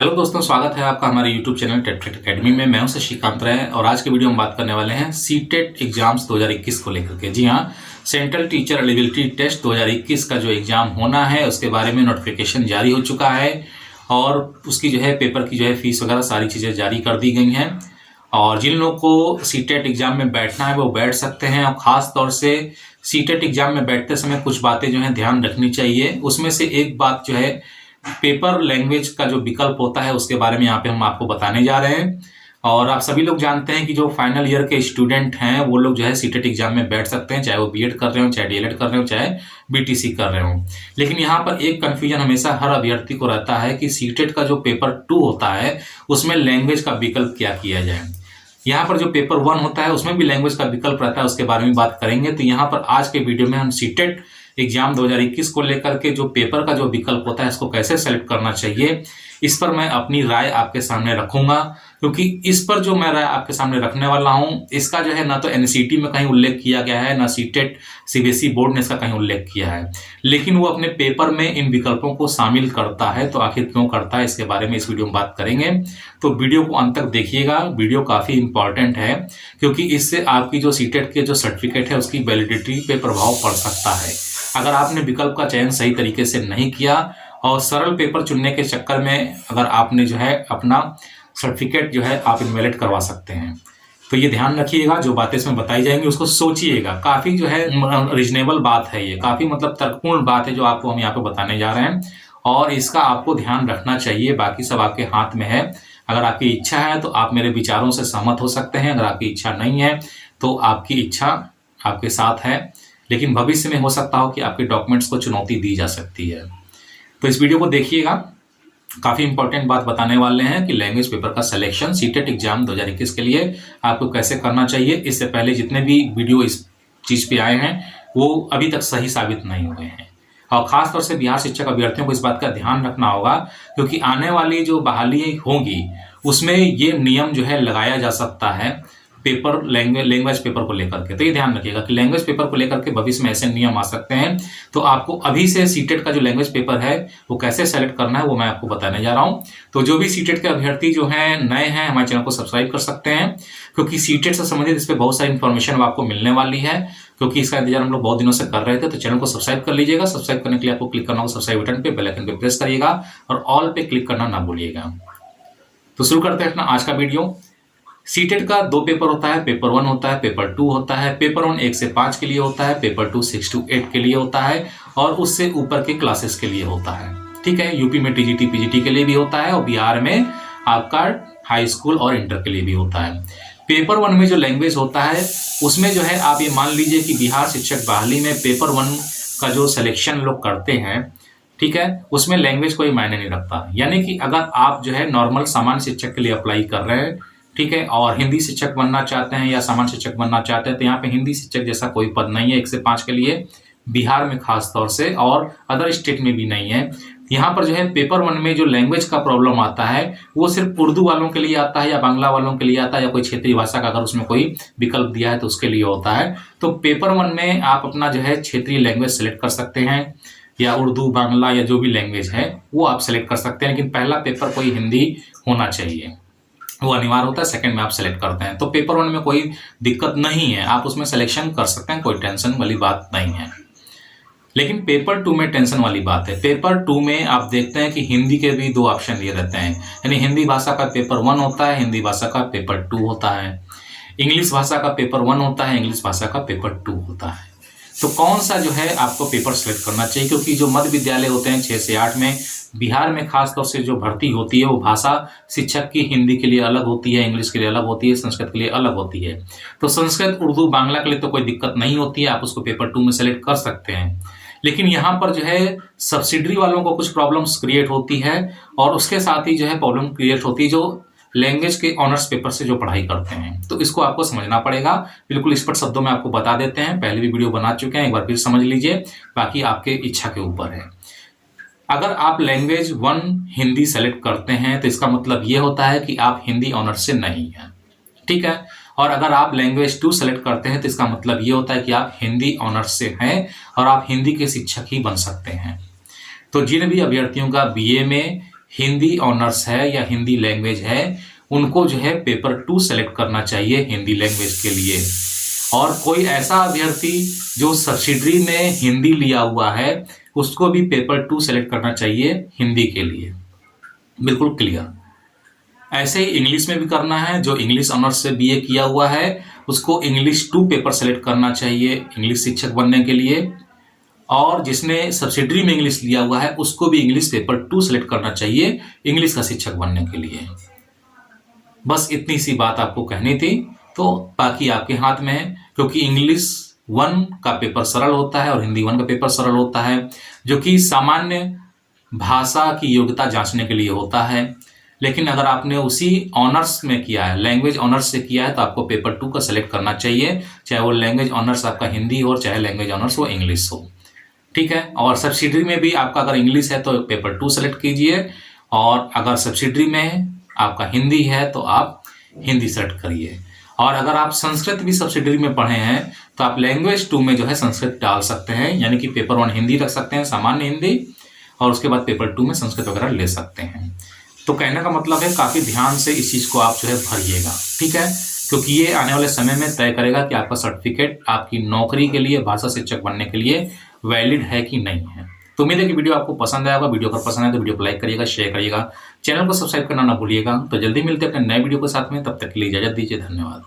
Hello दोस्तों, स्वागत है आपका हमारे YouTube चैनल टेट एकेडमी में। मैं हूं शशिकांत राय और आज के वीडियो में बात करने वाले हैं सीटेट एग्जाम्स 2021 को लेकर के। जी हां, सेंट्रल टीचर एलिजिबिलिटी टेस्ट 2021 का जो एग्जाम होना है उसके बारे में नोटिफिकेशन जारी हो चुका है और उसकी जो है पेपर की जो है फीस वगैरह सारी चीज़ें जारी कर दी गई हैं। और जिन लोगों को सीटेट एग्जाम में बैठना है वो बैठ सकते हैं। और ख़ास तौर से सीटेट एग्जाम में बैठते समय कुछ बातें जो है ध्यान रखनी चाहिए। उसमें से एक बात जो है पेपर लैंग्वेज का जो विकल्प होता है उसके बारे में यहाँ पे हम आपको बताने जा रहे हैं। और आप सभी लोग जानते हैं कि जो फाइनल ईयर के स्टूडेंट हैं वो लोग जो है सीटेट एग्जाम में बैठ सकते हैं, चाहे वो बीएड कर रहे हो, चाहे डीएलएड कर रहे हो, चाहे बीटीसी कर रहे हो। लेकिन यहाँ पर एक कंफ्यूजन हमेशा हर अभ्यर्थी को रहता है कि सीटेट का जो पेपर 2 होता है उसमें लैंग्वेज का विकल्प क्या किया जाए। यहाँ पर जो पेपर 1 होता है उसमें भी लैंग्वेज का विकल्प रहता है, उसके बारे में बात करेंगे। तो यहाँ पर आज के वीडियो में हम सीटेट एग्जाम 2021 को लेकर के जो पेपर का जो विकल्प होता है इसको कैसे सेलेक्ट करना चाहिए, इस पर मैं अपनी राय आपके सामने रखूंगा। क्योंकि इस पर जो मैं राय आपके सामने रखने वाला हूं इसका जो है ना तो एनसीईटी में कहीं उल्लेख किया गया है, ना सीटेट सीबीएसई बोर्ड ने इसका कहीं उल्लेख किया है, लेकिन वो अपने पेपर में इन विकल्पों को शामिल करता है। तो आखिर क्यों करता है इसके बारे में इस वीडियो में बात करेंगे। तो वीडियो को अंत तक देखिएगा, वीडियो काफी इंपॉर्टेंट है क्योंकि इससे आपकी जो सीटेट के जो सर्टिफिकेट है उसकी वैलिडिटी पे प्रभाव पड़ सकता है। अगर आपने विकल्प का चयन सही तरीके से नहीं किया और सरल पेपर चुनने के चक्कर में अगर आपने जो है अपना सर्टिफिकेट जो है आप इनवैलिड करवा सकते हैं। तो ये ध्यान रखिएगा, जो बातें इसमें बताई जाएंगी उसको सोचिएगा। काफी जो है रीजनेबल बात है, ये काफी मतलब तर्कपूर्ण बात है जो आपको हम यहाँ पे बताने जा रहे हैं और इसका आपको ध्यान रखना चाहिए। बाकी सब आपके हाथ में है। अगर आपकी इच्छा है तो आप मेरे विचारों से सहमत हो सकते हैं, अगर आपकी इच्छा नहीं है तो आपकी इच्छा आपके साथ है, लेकिन भविष्य में हो सकता हो कि आपके डॉक्यूमेंट्स को चुनौती दी जा सकती है। तो इस वीडियो को देखिएगा, काफ़ी इंपॉर्टेंट बात बताने वाले हैं कि लैंग्वेज पेपर का सिलेक्शन सीटेट एग्जाम 2021 के लिए आपको कैसे करना चाहिए। इससे पहले जितने भी वीडियो इस चीज़ पे आए हैं वो अभी तक सही साबित नहीं हुए हैं। और ख़ास तौर से बिहार शिक्षक अभ्यर्थियों को इस बात का ध्यान रखना होगा क्योंकि आने वाली जो बहाली होंगी उसमें ये नियम जो है लगाया जा सकता है पेपर लैंग्वेज पेपर को लेकर के। तो ये ध्यान रखिएगा कि लैंग्वेज पेपर को लेकर के भविष्य में ऐसे नियम आ सकते हैं। तो आपको अभी से सीटेट का जो लैंग्वेज पेपर है वो कैसे सेलेक्ट करना है वो मैं आपको बताने जा रहा हूँ। तो जो भी सीटेट के अभ्यर्थी जो हैं नए हैं हमारे चैनल को सब्सक्राइब कर सकते हैं क्योंकि सीटेट से संबंधित इस पर बहुत सारी इन्फॉर्मेशन आपको मिलने वाली है। क्योंकि इसका इंतजार हम लोग बहुत दिनों से कर रहे थे। तो चैनल को सब्सक्राइब कर लीजिएगा। सब्सक्राइब करने के लिए आपको क्लिक करना होगा सब्सक्राइब बटन पे, बेल आइकन पे प्रेस करिएगा और ऑल पे क्लिक करना ना भूलिएगा। तो शुरू करते हैं अपना आज का वीडियो। सीटेट का 2 पेपर होता है, पेपर 1 होता है, पेपर 2 होता है। पेपर 1 1 से 5 के लिए होता है, पेपर 2 6 to 8 के लिए होता है और उससे ऊपर के क्लासेस के लिए होता है। ठीक है, यूपी में टीजीटी पीजीटी के लिए भी होता है और बिहार में आपका हाई स्कूल और इंटर के लिए भी होता है। पेपर 1 में जो लैंग्वेज होता है उसमें जो है आप ये मान लीजिए कि बिहार शिक्षक बहाली में पेपर 1 का जो सिलेक्शन लोग करते हैं, ठीक है, उसमें लैंग्वेज कोई मायने नहीं रखता। यानी कि अगर आप जो है नॉर्मल सामान्य शिक्षक के लिए अप्लाई कर रहे हैं, ठीक है, और हिंदी शिक्षक बनना चाहते हैं या सामान्य शिक्षक बनना चाहते हैं तो यहाँ पे हिंदी शिक्षक जैसा कोई पद नहीं है 1 से 5 के लिए, बिहार में खास तौर से, और अदर स्टेट में भी नहीं है। यहाँ पर जो है पेपर 1 में जो लैंग्वेज का प्रॉब्लम आता है वो सिर्फ उर्दू वालों के लिए आता है या बांग्ला वालों के लिए आता है या कोई क्षेत्रीय भाषा का अगर उसमें कोई विकल्प दिया है तो उसके लिए होता है। तो पेपर 1 में आप अपना जो है क्षेत्रीय लैंग्वेज सेलेक्ट कर सकते हैं या उर्दू, बांग्ला या जो भी लैंग्वेज है वो आप सेलेक्ट कर सकते हैं, लेकिन पहला पेपर कोई हिंदी होना चाहिए, वो अनिवार्य होता है। सेकंड में आप सेलेक्ट करते हैं तो पेपर 1 में कोई दिक्कत नहीं है, आप उसमें सिलेक्शन कर सकते हैं, कोई टेंशन वाली बात नहीं है। लेकिन पेपर 2 में टेंशन वाली बात है। पेपर 2 में आप देखते हैं कि हिंदी के भी 2 ऑप्शन दिए रहते हैं, यानी हिंदी भाषा का पेपर 1 होता है, हिंदी भाषा का पेपर 2 होता है, इंग्लिश भाषा का पेपर 1 होता है, इंग्लिश भाषा का पेपर 2 होता है। तो कौन सा जो है आपको पेपर सेलेक्ट करना चाहिए, क्योंकि जो मध्य विद्यालय होते हैं 6 से 8 में बिहार में खास तौर से जो भर्ती होती है वो भाषा शिक्षक की हिंदी के लिए अलग होती है, इंग्लिश के लिए अलग होती है, संस्कृत के लिए अलग होती है। तो संस्कृत, उर्दू, बांग्ला के लिए तो कोई दिक्कत नहीं होती है, आप उसको पेपर 2 में सेलेक्ट कर सकते हैं। लेकिन यहाँ पर जो है सब्सिडरी वालों को कुछ प्रॉब्लम्स क्रिएट होती है और उसके साथ ही जो है प्रॉब्लम क्रिएट होती है जो लैंग्वेज के ऑनर्स पेपर से जो पढ़ाई करते हैं। तो इसको आपको समझना पड़ेगा। बिल्कुल स्पष्ट शब्दों में आपको बता देते हैं, पहले भी वीडियो बना चुके हैं, एक बार फिर समझ लीजिए, बाकी आपके इच्छा के ऊपर है। अगर आप लैंग्वेज 1 हिंदी सेलेक्ट करते हैं तो इसका मतलब ये होता है कि आप हिंदी ऑनर्स से नहीं हैं, ठीक है। और अगर आप लैंग्वेज 2 सेलेक्ट करते हैं तो इसका मतलब ये होता है कि आप हिंदी ऑनर्स से हैं और आप हिंदी के शिक्षक ही बन सकते हैं। तो जिन भी अभ्यर्थियों का बीए में हिंदी ऑनर्स है या हिंदी लैंग्वेज है, उनको जो है पेपर 2 सेलेक्ट करना चाहिए हिंदी लैंग्वेज के लिए। और कोई ऐसा अभ्यर्थी जो सब्सिडरी में हिंदी लिया हुआ है, उसको भी पेपर 2 सेलेक्ट करना चाहिए हिंदी के लिए। बिल्कुल क्लियर। ऐसे ही इंग्लिश में भी करना है। जो इंग्लिश ऑनर्स से बीए किया हुआ है, उसको इंग्लिश 2 पेपर सेलेक्ट करना चाहिए इंग्लिश शिक्षक बनने के लिए। और जिसने सब्सिडरी में इंग्लिश लिया हुआ है, उसको भी इंग्लिश पेपर 2 सेलेक्ट करना चाहिए इंग्लिश का शिक्षक बनने के लिए। बस इतनी सी बात आपको कहनी थी। तो बाकी आपके हाथ में है, क्योंकि इंग्लिश 1 का पेपर सरल होता है और हिंदी 1 का पेपर सरल होता है, जो कि सामान्य भाषा की योग्यता जांचने के लिए होता है। लेकिन अगर आपने उसी ऑनर्स में किया है, लैंग्वेज ऑनर्स से किया है, तो आपको पेपर 2 का सेलेक्ट करना चाहिए, चाहे वो लैंग्वेज ऑनर्स आपका हिंदी हो, चाहे लैंग्वेज ऑनर्स वो इंग्लिश हो। ठीक है। और सब्सिडरी में भी आपका अगर इंग्लिश है तो पेपर 2 सेलेक्ट कीजिए, और अगर सब्सिडरी में आपका हिंदी है तो आप हिंदी सेलेक्ट करिए। और अगर आप संस्कृत भी सब्सिडरी में पढ़े हैं तो आप लैंग्वेज 2 में जो है संस्कृत डाल सकते हैं, यानी कि पेपर 1 हिंदी रख सकते हैं, सामान्य हिंदी, और उसके बाद पेपर 2 में संस्कृत वगैरह ले सकते हैं। तो कहने का मतलब है काफ़ी ध्यान से इस चीज़ को आप जो है भरिएगा। ठीक है, क्योंकि ये आने वाले समय में तय करेगा कि आपका सर्टिफिकेट आपकी नौकरी के लिए, भाषा शिक्षक बनने के लिए वैलिड है कि नहीं है। तो उम्मीद है कि वीडियो आपको पसंद आएगा। वीडियो अगर पसंद आए तो वीडियो को लाइक करिएगा, शेयर करिएगा, चैनल को सब्सक्राइब करना ना भूलिएगा। तो जल्दी मिलते हैं अपने नए वीडियो के साथ में, तब तक के लिए इजाजत दीजिए। धन्यवाद।